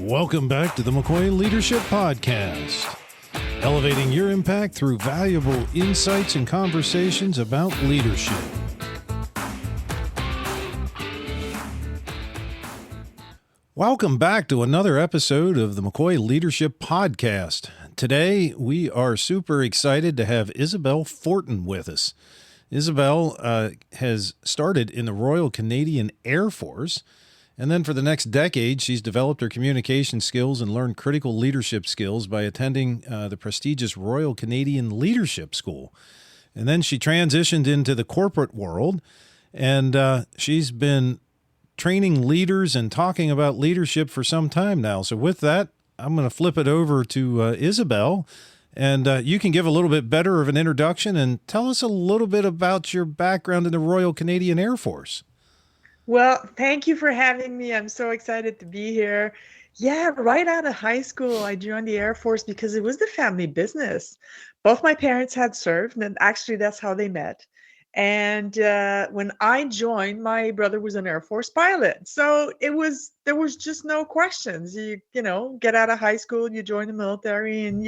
Welcome back to the McCoy Leadership Podcast, elevating your impact through valuable insights and conversations about leadership. Welcome back to another episode of the McCoy Leadership Podcast. Today, we are super excited to have Isabelle Fortin with us. Isabelle has started in the Royal Canadian Air Force, and then for the next decade, she's developed her communication skills and learned critical leadership skills by attending the prestigious Royal Canadian Leadership School. And then she transitioned into the corporate world, and she's been training leaders and talking about leadership for some time now. So with that, I'm going to flip it over to Isabelle, and you can give a little bit better of an introduction and tell us a little bit about your background in the Royal Canadian Air Force. Well, thank you for having me. I'm so excited to be here. Yeah, right out of high school, I joined the Air Force because it was the family business. Both my parents had served, and actually that's how they met. And when I joined, my brother was an Air Force pilot. So there was just no questions. You get out of high school, you join the military, and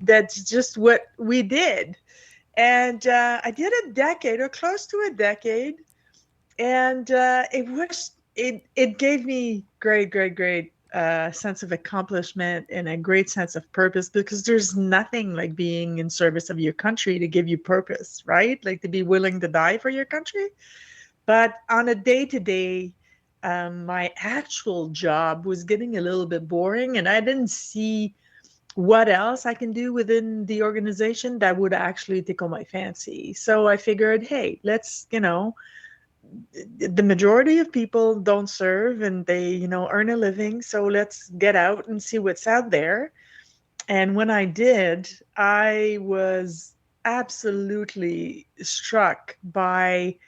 that's just what we did. And I did a decade or close to a decade. And it gave me great sense of accomplishment and a great sense of purpose, because there's nothing like being in service of your country to give you purpose, right? Like to be willing to die for your country. But on a day-to-day, my actual job was getting a little bit boring, and I didn't see what else I can do within the organization that would actually tickle my fancy. So I figured, hey, let's, the majority of people don't serve and they, earn a living. So let's get out and see what's out there. And when I did, I was absolutely struck by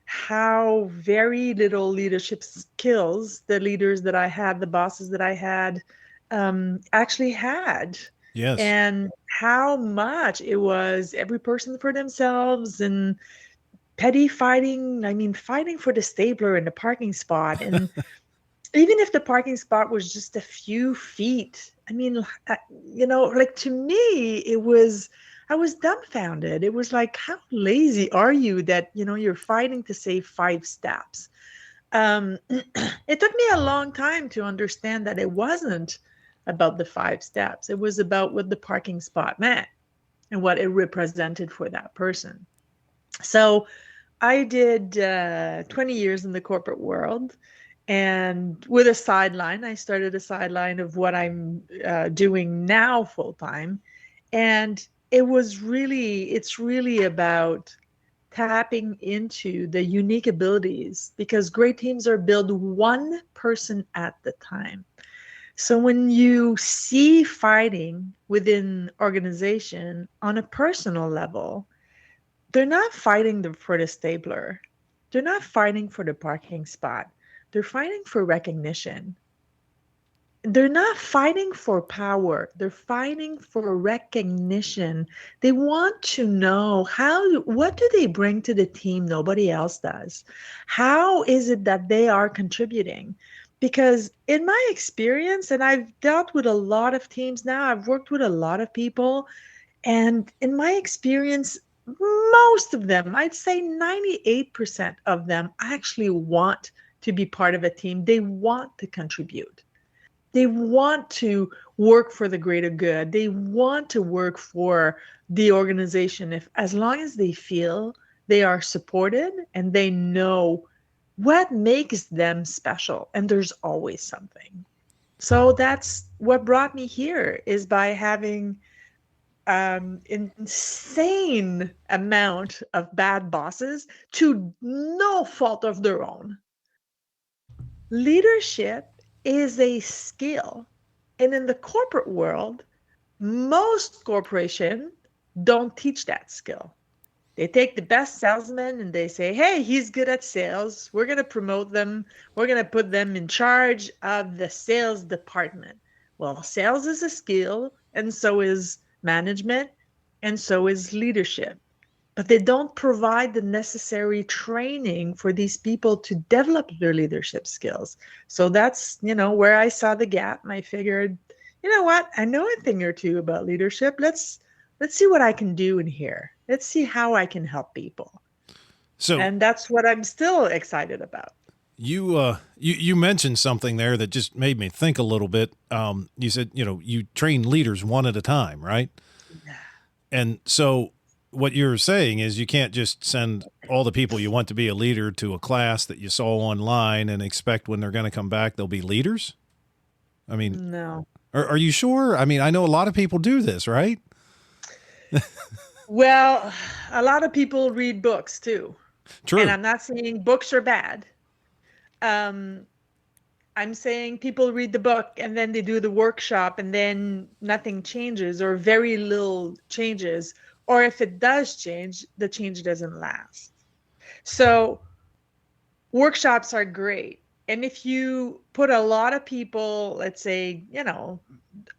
how very little leadership skills the leaders that I had, the bosses that I had, actually had. Yes. And how much it was every person for themselves and petty fighting, fighting for the stapler in the parking spot. And even if the parking spot was just a few feet, to me, I was dumbfounded. It was like, how lazy are you that, you're fighting to save 5 steps? It took me a long time to understand that it wasn't about the 5 steps. It was about what the parking spot meant and what it represented for that person. So I did 20 years in the corporate world, and with a sideline, I started a sideline of what I'm doing now full time. And it's really about tapping into the unique abilities, because great teams are built one person at the time. So when you see fighting within organization on a personal level, they're not fighting for the stapler. They're not fighting for the parking spot. They're fighting for recognition. They're not fighting for power. They're fighting for recognition. They want to know what do they bring to the team nobody else does? How is it that they are contributing? Because in my experience, and I've dealt with a lot of teams now, I've worked with a lot of people, and in my experience, most of them, I'd say 98% of them actually want to be part of a team. They want to contribute. They want to work for the greater good. They want to work for the organization as long as they feel they are supported and they know what makes them special. And there's always something. So that's what brought me here, is by having insane amount of bad bosses to no fault of their own. Leadership is a skill. And in the corporate world, most corporations don't teach that skill. They take the best salesman and they say, hey, he's good at sales. We're going to promote them. We're going to put them in charge of the sales department. Well, sales is a skill, and so is management, and so is leadership. but they don't provide the necessary training for these people to develop their leadership skills. So that's, where I saw the gap. And I figured, you know what? I know a thing or two about leadership. Let's see what I can do in here. Let's see how I can help people. And that's what I'm still excited about. You mentioned something there that just made me think a little bit. You said, you train leaders one at a time, right? Yeah. And so what you're saying is you can't just send all the people you want to be a leader to a class that you saw online and expect when they're going to come back, they'll be leaders. I mean, no. Are you sure? I mean, I know a lot of people do this, right? Well, a lot of people read books too. True. And I'm not saying books are bad. I'm saying people read the book and then they do the workshop and then nothing changes or very little changes. Or if it does change, the change doesn't last. So workshops are great. And if you put a lot of people, let's say,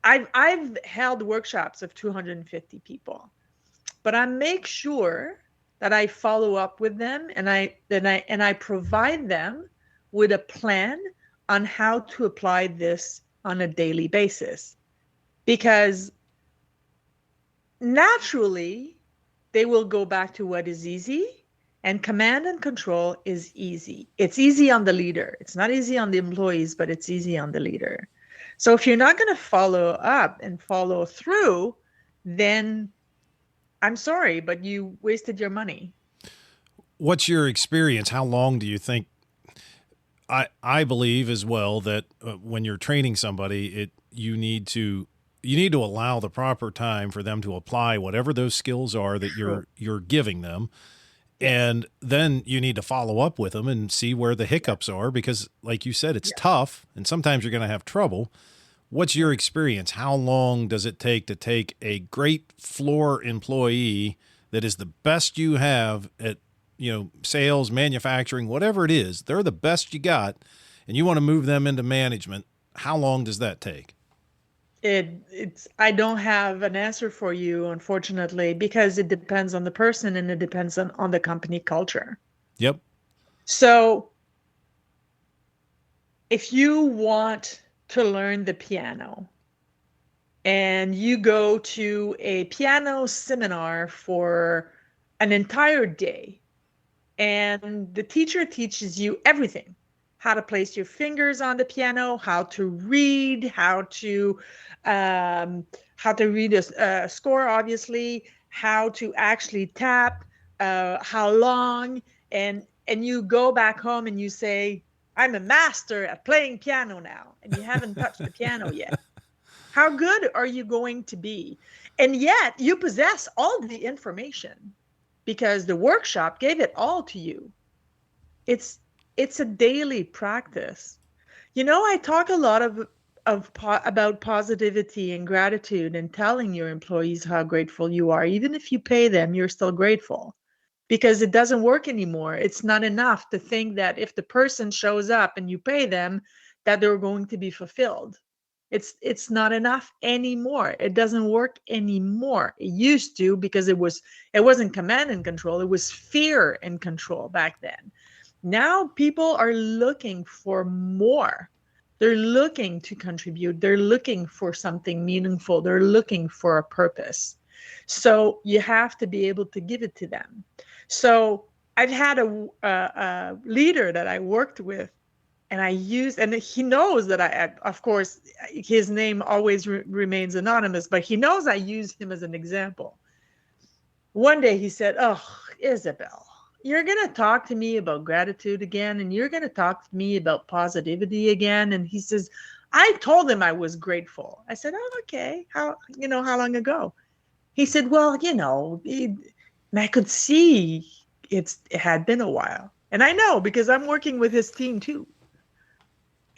I've held workshops of 250 people, but I make sure that I follow up with them and I provide them with a plan on how to apply this on a daily basis. Because naturally, they will go back to what is easy, and command and control is easy. It's easy on the leader. It's not easy on the employees, but it's easy on the leader. So if you're not going to follow up and follow through, then I'm sorry, but you wasted your money. What's your experience? How long do you think? I believe as well that when you're training somebody, you need to allow the proper time for them to apply whatever those skills are that you're giving them. And then you need to follow up with them and see where the hiccups are, because like you said, it's tough and sometimes you're going to have trouble. What's your experience? How long does it take to take a great floor employee that is the best you have at, sales, manufacturing, whatever it is, they're the best you got, and you want to move them into management? How long does that take? I don't have an answer for you, unfortunately, because it depends on the person and it depends on the company culture. Yep. So if you want to learn the piano and you go to a piano seminar for an entire day, and the teacher teaches you everything: how to place your fingers on the piano, how to read, how to read a score, obviously, how to actually tap, how long, and you go back home and you say, I'm a master at playing piano now, and you haven't touched the piano yet. How good are you going to be? And yet you possess all the information because the workshop gave it all to you. It's a daily practice. I talk a lot about positivity and gratitude and telling your employees how grateful you are. Even if you pay them, you're still grateful, because it doesn't work anymore. It's not enough to think that if the person shows up and you pay them, that they're going to be fulfilled. It's not enough anymore. It doesn't work anymore. It used to, because it wasn't command and control. It was fear and control back then. Now people are looking for more. They're looking to contribute. They're looking for something meaningful. They're looking for a purpose. So you have to be able to give it to them. So I've had a leader that I worked with, and and he knows that of course, his name always remains anonymous, but he knows I use him as an example. One day he said, "Oh, Isabelle, you're going to talk to me about gratitude again, and you're going to talk to me about positivity again." And he says, "I told him I was grateful." I said, "Oh, okay. How long ago?" He said, "Well, and I could see it had been a while. And I know, because I'm working with his team too."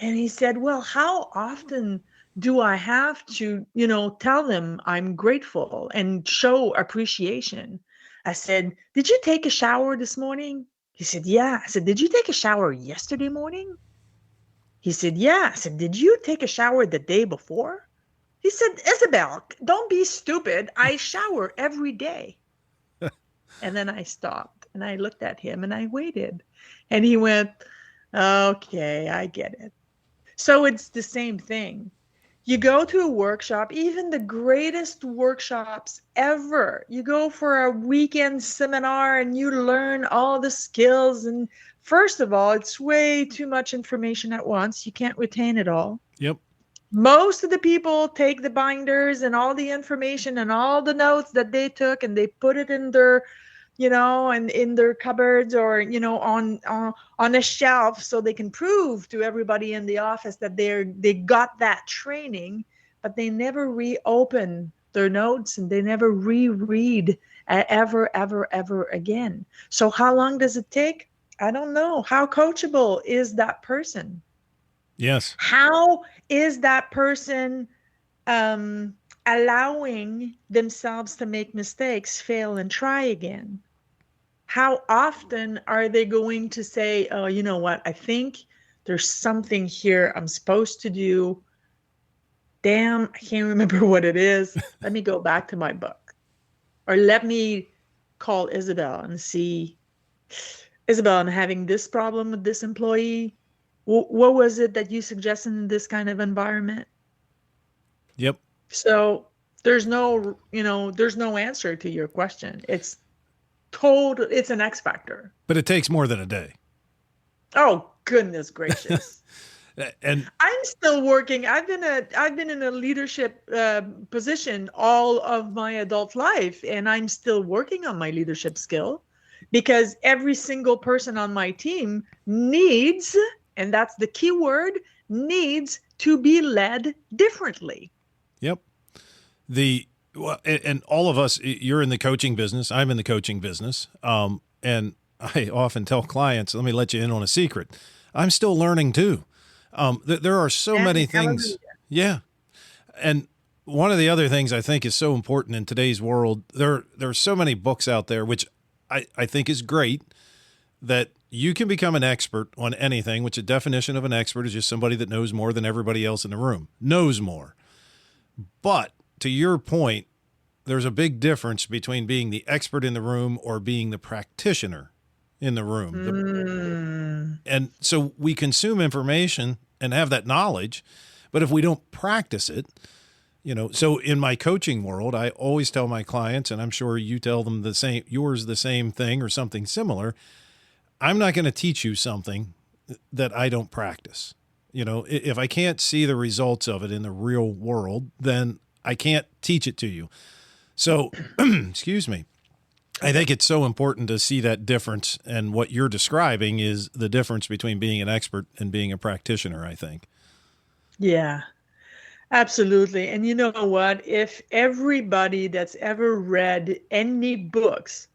And he said, "Well, how often do I have to, tell them I'm grateful and show appreciation?" I said, "Did you take a shower this morning?" He said, "Yeah." I said, "Did you take a shower yesterday morning?" He said, "Yeah." I said, "Did you take a shower the day before?" He said, "Isabelle, don't be stupid. I shower every day." And then I stopped and I looked at him and I waited. And he went, okay, I get it. So it's the same thing. You go to a workshop, even the greatest workshops ever. You go for a weekend seminar and you learn all the skills. And first of all, it's way too much information at once. You can't retain it all. Yep. Most of the people take the binders and all the information and all the notes that they took and they put it in their, and in their cupboards or, on a shelf so they can prove to everybody in the office that they got that training, but they never reopen their notes and they never reread ever again. So how long does it take? I don't know. How coachable is that person? Yes. How is that person allowing themselves to make mistakes, fail, and try again? How often are they going to say, oh, you know what? I think there's something here I'm supposed to do. Damn, I can't remember what it is. Let me go back to my book. Or let me call Isabelle and see, Isabelle, I'm having this problem with this employee. What was it that you suggested in this kind of environment? Yep. So there's no answer to your question. It's an X factor. But it takes more than a day. Oh, goodness gracious. And I'm still working. I've been in a leadership position all of my adult life, and I'm still working on my leadership skill because every single person on my team needs, and that's the key word, needs to be led differently. Yep. And all of us, you're in the coaching business. I'm in the coaching business. And I often tell clients, let me let you in on a secret. I'm still learning too. There are so many things. Yeah. And one of the other things I think is so important in today's world, there are so many books out there, which I think is great, that you can become an expert on anything, which a definition of an expert is just somebody that knows more than everybody else in the room, knows more. But to your point, there's a big difference between being the expert in the room or being the practitioner in the room. And so we consume information and have that knowledge, but if we don't practice it, so in my coaching world, I always tell my clients, and I'm sure you tell them the same thing or something similar. I'm not going to teach you something that I don't practice. If I can't see the results of it in the real world, then I can't teach it to you. So, excuse me. I think it's so important to see that difference, and what you're describing is the difference between being an expert and being a practitioner, I think. Yeah, absolutely. And you know what? If everybody that's ever read any books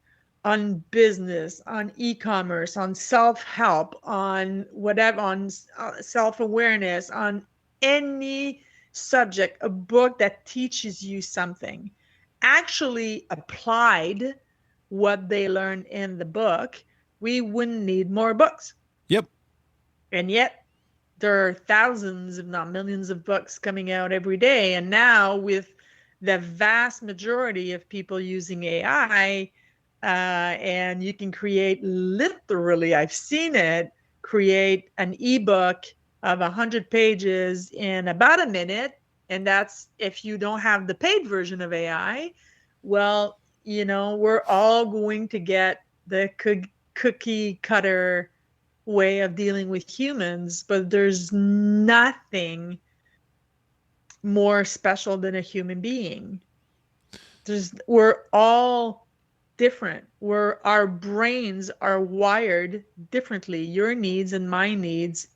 on business, on e-commerce, on self-help, on whatever, on self-awareness, on any subject, a book that teaches you something, actually applied what they learned in the book, we wouldn't need more books. Yep. And yet there are thousands, if not millions, of books coming out every day. And now with the vast majority of people using AI, and you can create literally, I've seen it, create an ebook of 100 pages in about a minute. And that's if you don't have the paid version of AI. Well, we're all going to get the cookie cutter way of dealing with humans, but there's nothing more special than a human being. We're all different. Our brains are wired differently. Your needs and my needs,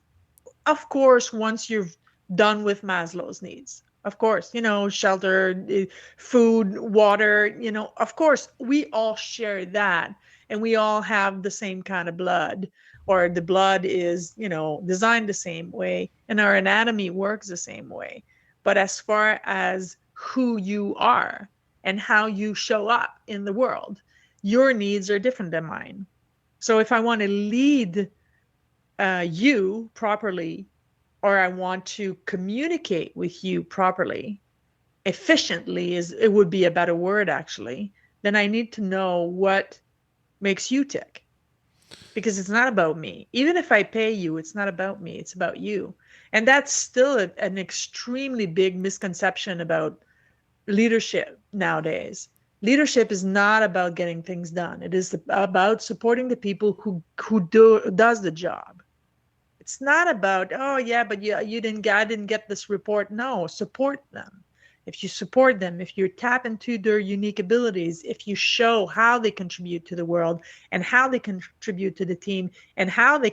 of course, once you've done with Maslow's needs. Of course, shelter, food, water, of course, we all share that, and we all have the same kind of blood, or the blood is, designed the same way, and our anatomy works the same way. But as far as who you are and how you show up in the world, your needs are different than mine. So if I want to lead you properly, or I want to communicate with you properly, efficiently it would be a better word actually, then I need to know what makes you tick, because it's not about me. Even if I pay you, it's not about me, it's about you. And that's still an extremely big misconception about leadership nowadays. Leadership is not about getting things done. It is about supporting the people who does the job. It's not about, oh yeah, but I didn't get this report. No, support them. If you support them, if you tap into their unique abilities, if you show how they contribute to the world and how they contribute to the team and how they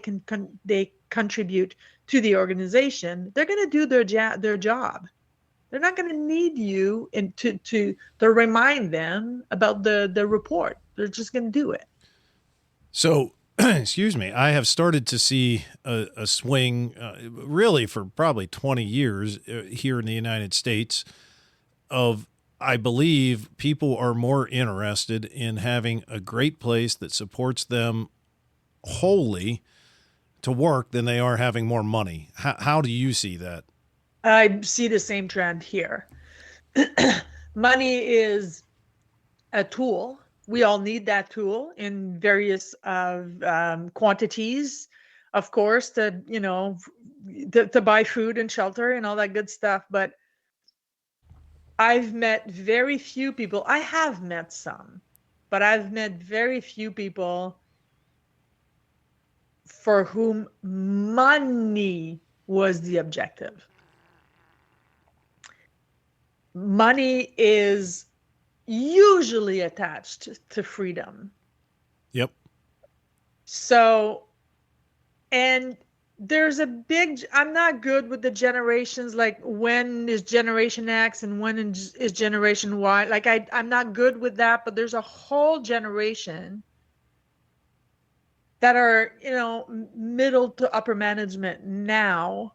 contribute to the organization, they're going to do their job. They're not going to need you to remind them about the report. They're just going to do it. So, excuse me, I have started to see a swing, really for probably 20 years here in the United States, of, I believe people are more interested in having a great place that supports them wholly to work than they are having more money. How do you see that? I see the same trend here. Money is a tool. We all need that tool in various quantities, of course, to buy food and shelter and all that good stuff. But I've met very few people. I have met some, but I've met very few people for whom money was the objective. Money is usually attached to freedom. Yep. So, and there's I'm not good with the generations, like when is Generation X and when is Generation Y. Like I'm not good with that, but there's a whole generation that are, middle to upper management now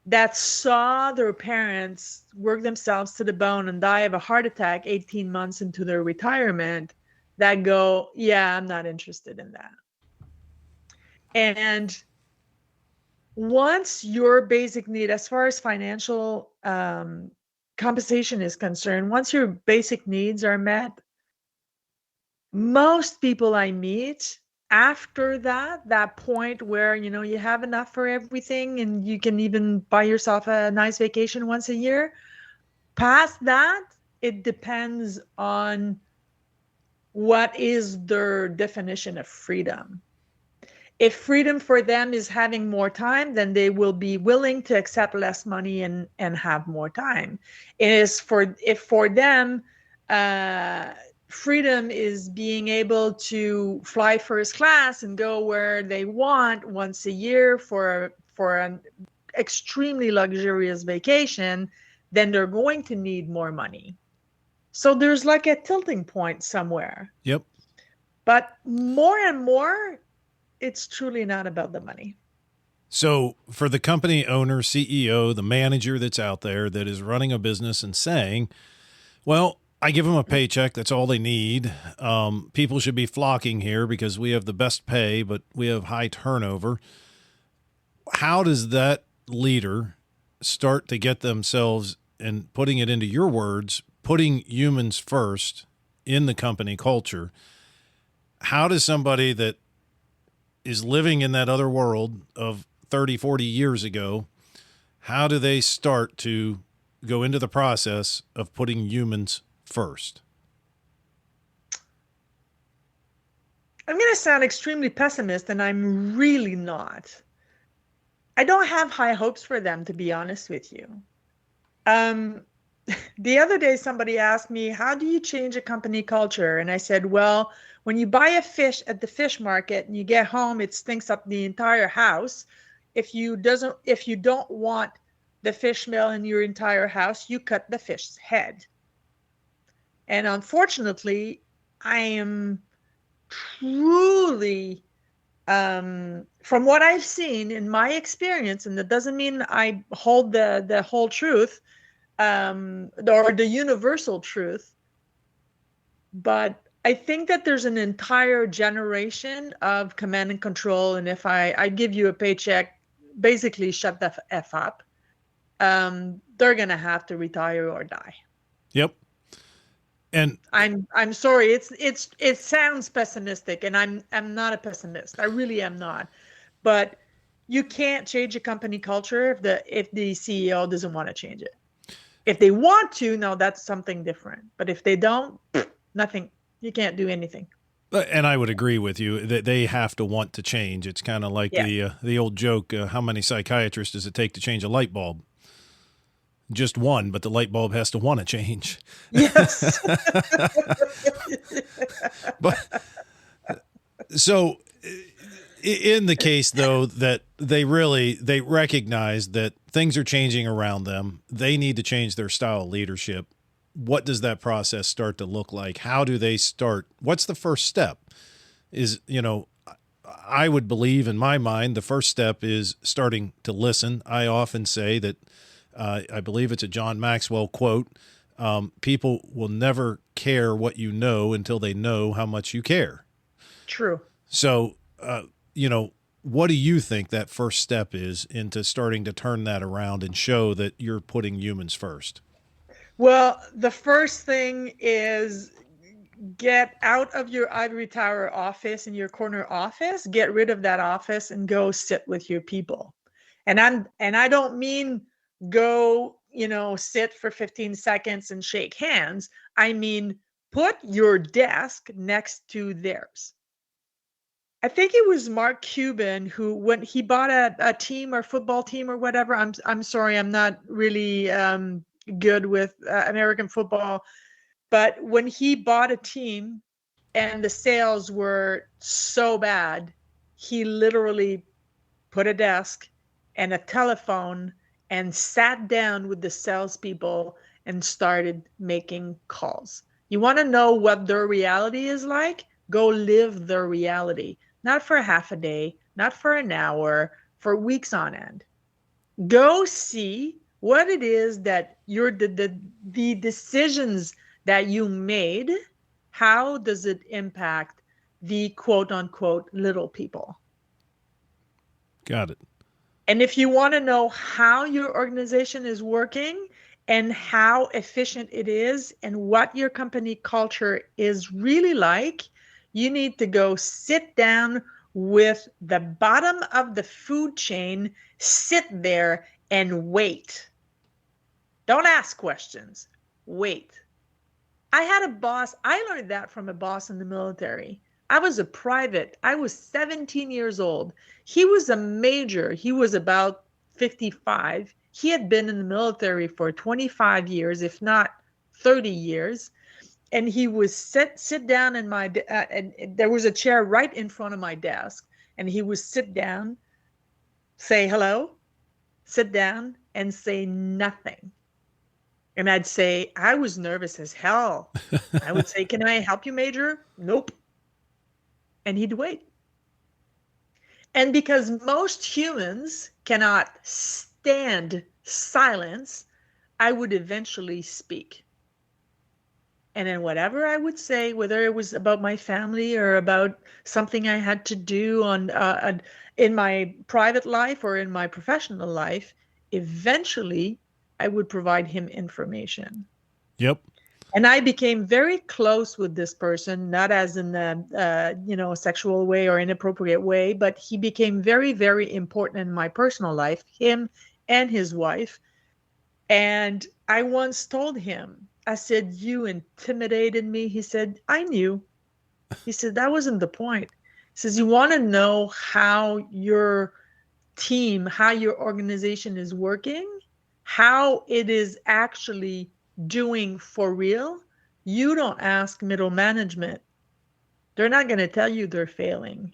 that saw their parents work themselves to the bone and die of a heart attack 18 months into their retirement, that go, yeah, I'm not interested in that. And once your basic need, as far as financial compensation is concerned, once your basic needs are met, most people I meet after that point where, you have enough for everything and you can even buy yourself a nice vacation once a year, past that, it depends on what is their definition of freedom. If freedom for them is having more time, then they will be willing to accept less money and have more time. If for them, freedom is being able to fly first class and go where they want once a year for an extremely luxurious vacation, then they're going to need more money. So there's like a tilting point somewhere. Yep. But more and more, it's truly not about the money. So for the company owner, CEO, the manager that's out there that is running a business and saying, well, I give them a paycheck. That's all they need. People should be flocking here because we have the best pay, but we have high turnover. How does that leader start to get themselves, and putting it into your words, putting humans first in the company culture? How does somebody that is living in that other world of 30, 40 years ago, how do they start to go into the process of putting humans first? I'm going to sound extremely pessimist, and I'm really not. I don't have high hopes for them, to be honest with you. The other day, somebody asked me, how do you change a company culture? And I said, well, when you buy a fish at the fish market and you get home, it stinks up the entire house. If you don't want the fish smell in your entire house, you cut the fish's head. And unfortunately, I am truly, from what I've seen in my experience, and that doesn't mean I hold the whole truth, or the universal truth, but I think that there's an entire generation of command and control. And if I give you a paycheck, basically shut the F up, they're going to have to retire or die. Yep. And I'm sorry. It sounds pessimistic, and I'm not a pessimist. I really am not. But you can't change a company culture if the CEO doesn't want to change it. If they want to, no, that's something different. But if they don't, nothing. You can't do anything. and I would agree with you that they have to want to change. It's kind of like Yeah. the old joke: how many psychiatrists does it take to change a light bulb? Just one, but the light bulb has to want to change. Yes. But so in the case though that they recognize that things are changing around them, they need to change their style of leadership. What does that process start to look like? How do they start? What's the first step? Is, I would believe in my mind, the first step is starting to listen. I often say that I believe it's a John Maxwell quote. People will never care what you know until they know how much you care. True. So, what do you think that first step is into starting to turn that around and show that you're putting humans first? Well, the first thing is get out of your ivory tower office in your corner office, get rid of that office and go sit with your people. And I don't mean go, sit for 15 seconds and shake hands. I mean, put your desk next to theirs. I think it was Mark Cuban who, when he bought a team or football team or whatever, I'm sorry, I'm not really good with American football, but when he bought a team and the sales were so bad, he literally put a desk and a telephone and sat down with the salespeople and started making calls. You want to know what their reality is like? Go live their reality. Not for half a day, not for an hour, for weeks on end. Go see what it is that the decisions that you made, how does it impact the quote unquote little people? Got it. And if you want to know how your organization is working and how efficient it is and what your company culture is really like, you need to go sit down with the bottom of the food chain, sit there and wait. Don't ask questions. Wait. I had a boss. I learned that from a boss in the military. I was a private. I was 17 years old. He was a major. He was about 55. He had been in the military for 25 years, if not 30 years. And he was sit down in my, and there was a chair right in front of my desk. And he would sit down, say hello, sit down, and say nothing. And I'd say, I was nervous as hell. I would say, can I help you, Major? Nope. And he'd wait. And because most humans cannot stand silence, I would eventually speak. And then whatever I would say, whether it was about my family or about something I had to do in my private life or in my professional life, eventually I would provide him information. Yep. And I became very close with this person, not as in a sexual way or inappropriate way, but he became very, very important in my personal life, him and his wife. And I once told him, I said, you intimidated me. He said, I knew. He said, that wasn't the point. He says, you want to know how your team, how your organization is working, how it is actually doing for real. You don't ask middle management. They're not going to tell you they're failing.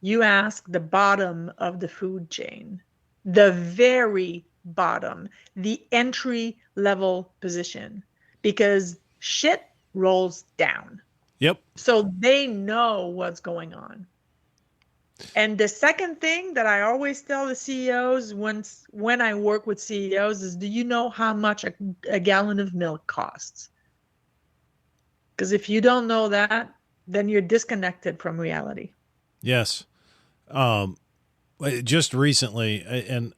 You ask the bottom of the food chain, the very bottom, the entry level position, because shit rolls down. Yep. So they know what's going on. And the second thing that I always tell the CEOs when I work with CEOs is, do you know how much a gallon of milk costs? Because if you don't know that, then you're disconnected from reality. Yes. Just recently,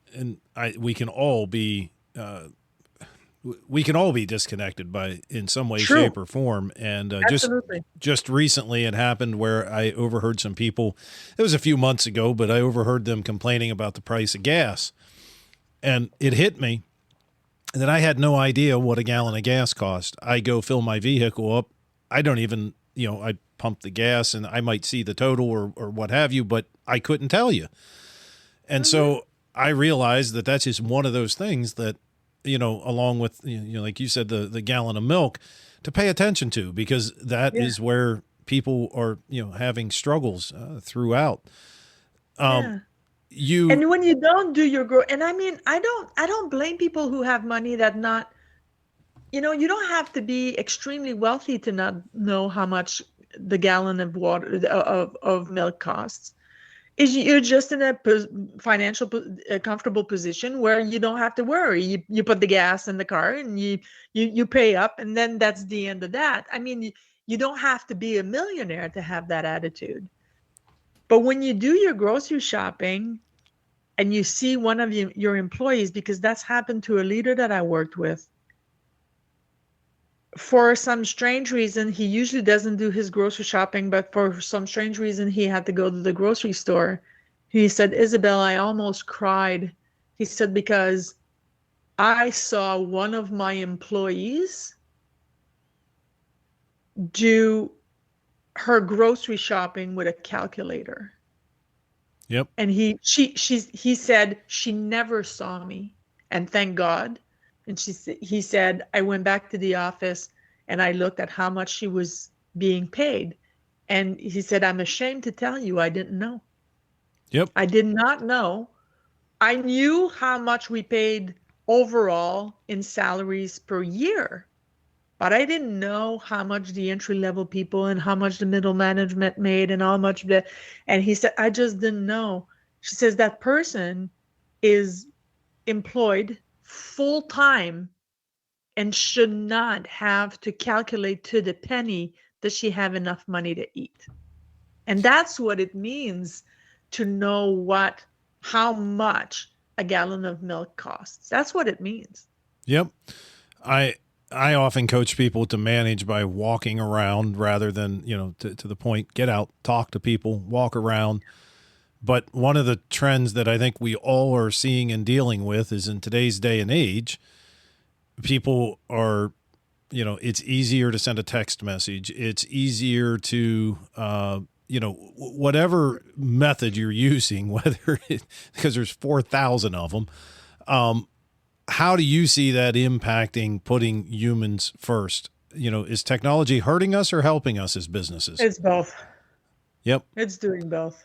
we can all be we can all be disconnected in some way, True. shape, or form. And Absolutely. just recently, it happened where I overheard some people. It was a few months ago, but I overheard them complaining about the price of gas, and it hit me that I had no idea what a gallon of gas cost. I go fill my vehicle up. I don't even, I pump the gas, and I might see the total or what have you, but I couldn't tell you. And so I realized that that's just one of those things that, along with, like you said, the gallon of milk, to pay attention to, because that is where people are, having struggles throughout. And when you don't do your growth, and I mean, I don't blame people who have money that not, you don't have to be extremely wealthy to not know how much the gallon of water of milk costs. You're just in a financial comfortable position where you don't have to worry. You put the gas in the car and you pay up, and then that's the end of that. I mean, you don't have to be a millionaire to have that attitude. But when you do your grocery shopping and you see one of your employees, because that's happened to a leader that I worked with, for some strange reason, he usually doesn't do his grocery shopping, but for some strange reason, he had to go to the grocery store. He said, Isabelle, I almost cried. He said, because I saw one of my employees do her grocery shopping with a calculator. Yep. And he said she never saw me, and thank God. And he said, I went back to the office and I looked at how much she was being paid. And he said, I'm ashamed to tell you, I didn't know. Yep. I did not know. I knew how much we paid overall in salaries per year, but I didn't know how much the entry level people and how much the middle management made and how much and he said, I just didn't know. She says that person is employed full time and should not have to calculate to the penny does she have enough money to eat. And that's what it means to know how much a gallon of milk costs. That's what it means. Yep. I often coach people to manage by walking around rather than, to the point, get out, talk to people, walk around. But one of the trends that I think we all are seeing and dealing with is in today's day and age, people are, it's easier to send a text message. It's easier to, whatever method you're using, because there's 4,000 of them. How do you see that impacting putting humans first? Is technology hurting us or helping us as businesses? It's both. Yep. It's doing both.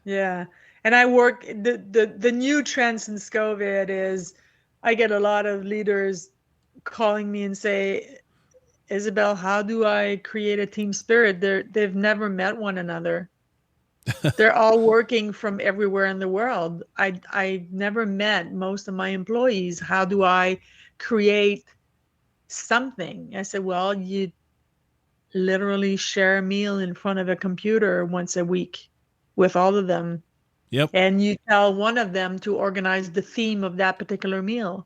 Yeah. And I work, the new trend since COVID is I get a lot of leaders calling me and say, Isabelle, how do I create a team spirit? They've never met one another. They're all working from everywhere in the world. I never met most of my employees. How do I create something? I said, well, you literally share a meal in front of a computer once a week with all of them. Yep. And you tell one of them to organize the theme of that particular meal.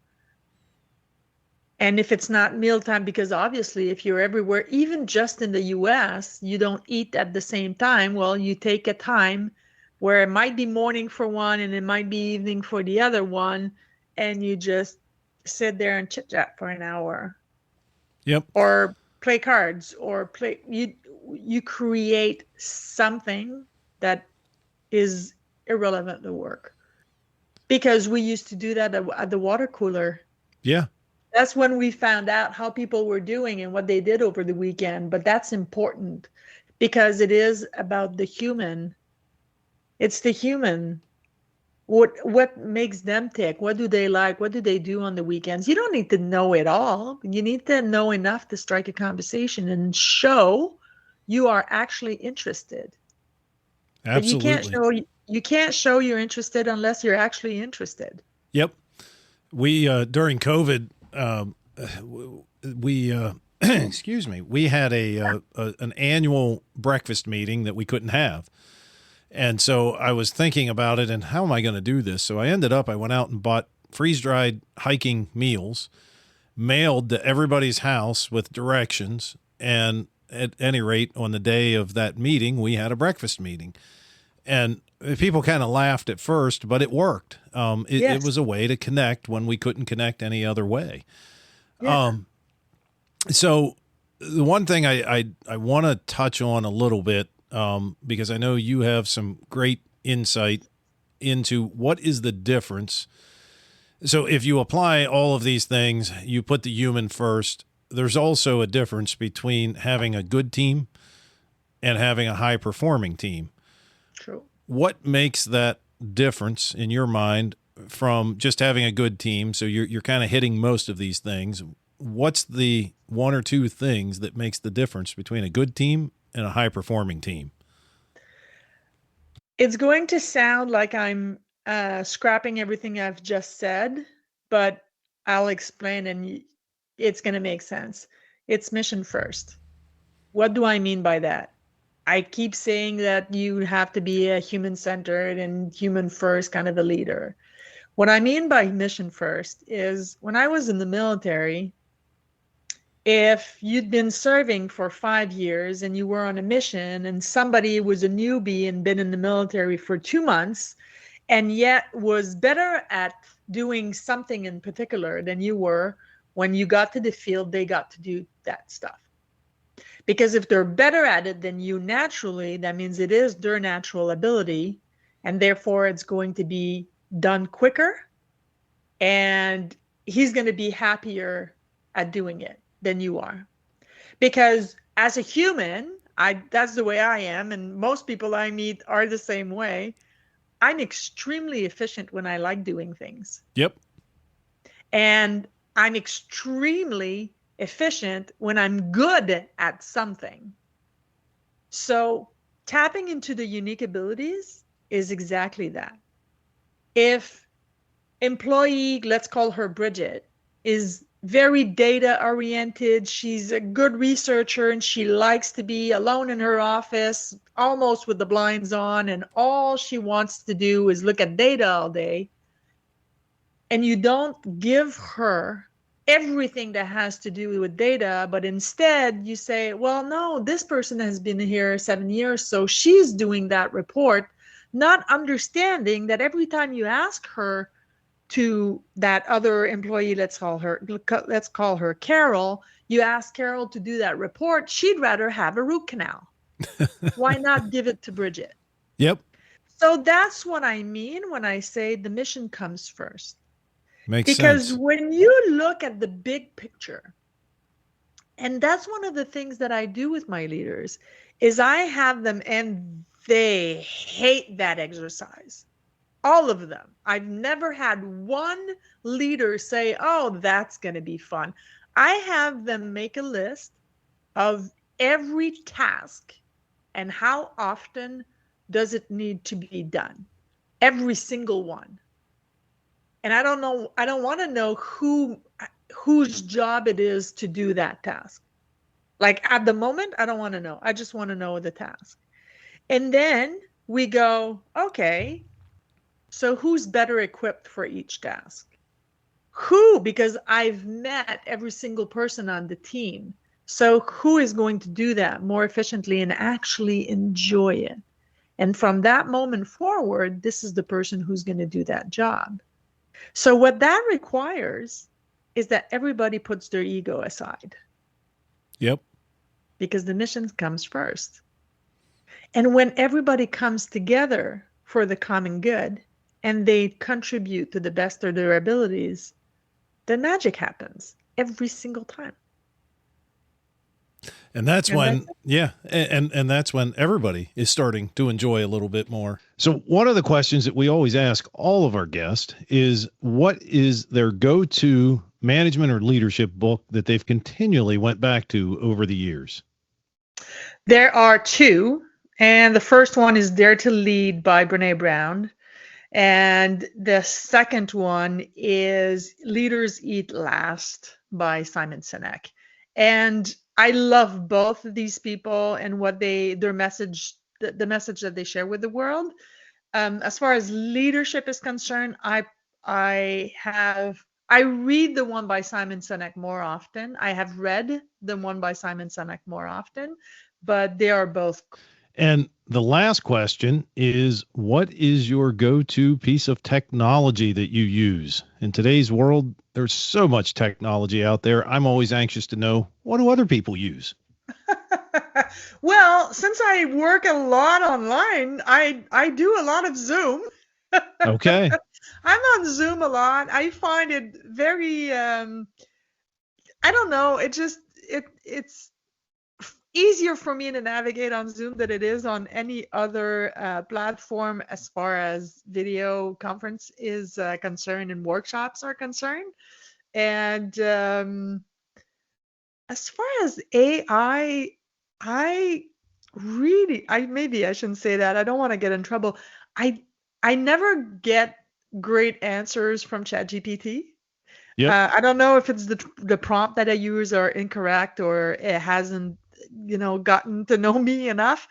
And if it's not mealtime, because obviously if you're everywhere, even just in the US, you don't eat at the same time. Well, you take a time where it might be morning for one and it might be evening for the other one. And you just sit there and chit chat for an hour. Yep. Or play cards or you create something that is irrelevant to work. Because we used to do that at the water cooler. Yeah. That's when we found out how people were doing and what they did over the weekend. But that's important because it is about the human. It's the human. What makes them tick? What do they like? What do they do on the weekends? You don't need to know it all. You need to know enough to strike a conversation and show you are actually interested. Absolutely. But you can't show you're interested unless you're actually interested. Yep. We during COVID, excuse me, we had an annual breakfast meeting that we couldn't have. And so I was thinking about it and how am I going to do this? So I went out and bought freeze-dried hiking meals mailed to everybody's house with directions. And at any rate, on the day of that meeting, we had a breakfast meeting. And people kind of laughed at first, but it worked. It Yes. was a way to connect when we couldn't connect any other way. Yeah. So the one thing I want to touch on a little bit, because I know you have some great insight into what is the difference. So if you apply all of these things, you put the human first, there's also a difference between having a good team and having a high performing team. True. What makes that difference in your mind from just having a good team? So you're kind of hitting most of these things. What's the one or two things that makes the difference between a good team and a high performing team? It's going to sound like I'm scrapping everything I've just said, but I'll explain and it's going to make sense. It's mission first. What do I mean by that? I keep saying that you have to be a human-centered and human first kind of a leader. What I mean by mission first is when I was in the military, if you'd been serving for 5 years and you were on a mission and somebody was a newbie and been in the military for 2 months and yet was better at doing something in particular than you were, when you got to the field, they got to do that stuff. Because if they're better at it than you naturally, that means it is their natural ability, and therefore it's going to be done quicker, and he's going to be happier at doing it than you are. Because as a human, that's the way I am, and most people I meet are the same way. I'm extremely efficient when I like doing things. Yep. And I'm extremely efficient when I'm good at something. So tapping into the unique abilities is exactly that. If employee, let's call her Bridget, is very data oriented, she's a good researcher and she likes to be alone in her office, almost with the blinds on, and all she wants to do is look at data all day, and you don't give her everything that has to do with data, but instead you say, well, no, this person has been here 7 years, so she's doing that report, not understanding that every time you ask her to that other employee, let's call her Carol, you ask Carol to do that report, she'd rather have a root canal. Why not give it to Bridget? Yep. So that's what I mean when I say the mission comes first. Makes Because sense. when you look at the big picture, and that's one of the things that I do with my leaders, is I have them, and they hate that exercise. All of them. I've never had one leader say, oh, that's going to be fun. I have them make a list of every task and how often does it need to be done. Every single one. And I don't want to know whose job it is to do that task. Like at the moment, I don't want to know. I just want to know the task. And then we go, okay, so who's better equipped for each task? Who? Because I've met every single person on the team. So who is going to do that more efficiently and actually enjoy it? And from that moment forward, this is the person who's going to do that job. So what that requires is that everybody puts their ego aside. Yep. Because the mission comes first. And when everybody comes together for the common good and they contribute to the best of their abilities, then magic happens every single time. And that's when, and that's when everybody is starting to enjoy a little bit more. So one of the questions that we always ask all of our guests is, what is their go-to management or leadership book that they've continually went back to over the years? There are two, and the first one is Dare to Lead by Brené Brown. And the second one is Leaders Eat Last by Simon Sinek. And I love both of these people and what their message, the message that they share with the world. As far as leadership is concerned, I have I read the one by Simon Sinek more often. I have read the one by Simon Sinek more often, but they are both. And the last question is, what is your go-to piece of technology that you use? In today's world, there's so much technology out there. I'm always anxious to know, what do other people use? Well, since I work a lot online, I do a lot of Zoom. Okay. I'm on Zoom a lot. I find it very I don't know, it's easier for me to navigate on Zoom than it is on any other platform as far as video conference is concerned and workshops are concerned. And as far as AI, I I maybe I shouldn't say that. I don't want to get in trouble. I I never get great answers from ChatGPT. Yep. I don't know if it's the prompt that I use are incorrect or it hasn't, gotten to know me enough.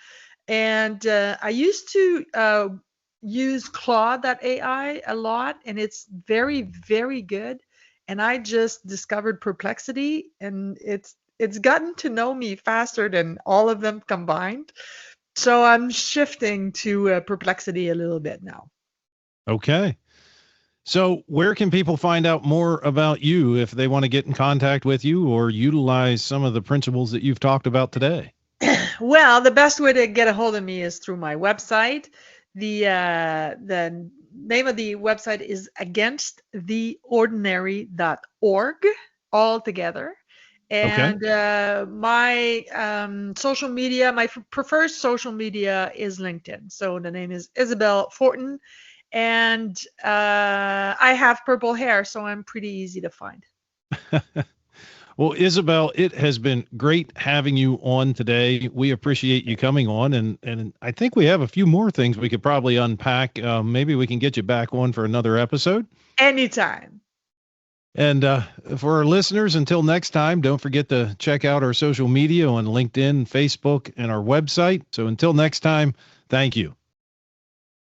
And I used to use Claude.ai a lot, and it's very, very good. And I just discovered Perplexity, and it's gotten to know me faster than all of them combined. So I'm shifting to Perplexity a little bit now. Okay. So where can people find out more about you if they want to get in contact with you or utilize some of the principles that you've talked about today? Well, the best way to get a hold of me is through my website. The name of the website is againsttheordinary.org, all together. Okay. And my social media, my preferred social media is LinkedIn. So the name is Isabelle Fortin, and I have purple hair, so I'm pretty easy to find. Well, Isabelle, it has been great having you on today. We appreciate you coming on, and I think we have a few more things we could probably unpack. Maybe we can get you back on for another episode. Anytime. And for our listeners, until next time, don't forget to check out our social media on LinkedIn, Facebook, and our website. So until next time, thank you.